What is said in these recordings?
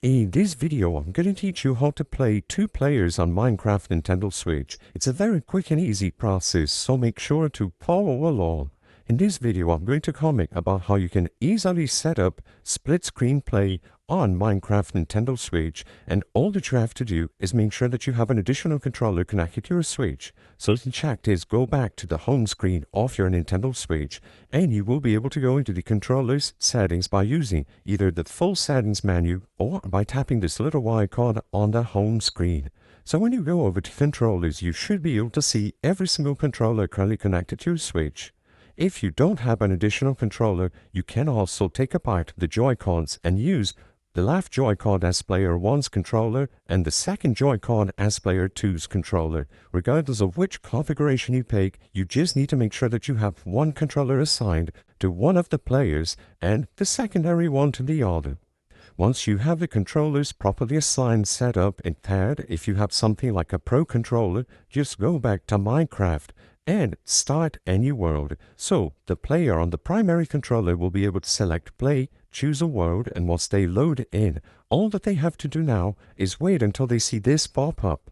In this video, I'm going to teach you how to play 2 players on Minecraft Nintendo Switch. It's a very quick and easy process, so make sure to follow along. In this video, I'm going to comment about how you can easily set up split screen play on Minecraft Nintendo Switch, and all that you have to do is make sure that you have an additional controller connected to your Switch. So to check this, go back to the home screen of your Nintendo Switch, and you will be able to go into the controller's settings by using either the full settings menu or by tapping this little icon on the home screen. So when you go over to controllers, you should be able to see every single controller currently connected to your Switch. If you don't have an additional controller, you can also take apart the Joy-Cons and use the left Joy-Con as Player 1's controller and the second Joy-Con as Player 2's controller. Regardless of which configuration you pick, you just need to make sure that you have one controller assigned to one of the players and the secondary one to the other. Once you have the controllers properly assigned, set up and paired, if you have something like a Pro controller, just go back to Minecraft and start a new world. So the player on the primary controller will be able to select play, choose a world, and once they load in, all that they have to do now is wait until they see this pop up.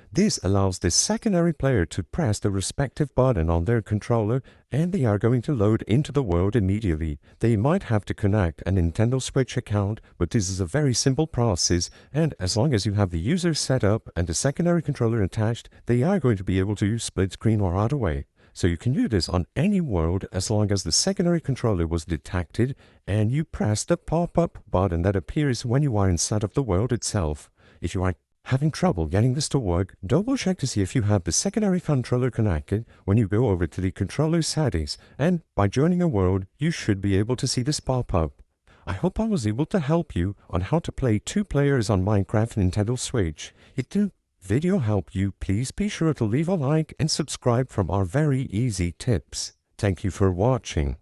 This allows the secondary player to press the respective button on their controller and they are going to load into the world immediately. They might have to connect a Nintendo Switch account, but this is a very simple process, and as long as you have the user set up and the secondary controller attached, they are going to be able to use split screen or other way. So you can do this on any world as long as the secondary controller was detected and you press the pop-up button that appears when you are inside of the world itself. If you are having trouble getting this to work, double check to see if you have the secondary controller connected when you go over to the controller settings, and by joining a world, you should be able to see this pop up. I hope I was able to help you on how to play 2 players on Minecraft Nintendo Switch. If the video helped you, please be sure to leave a like and subscribe from our very easy tips. Thank you for watching.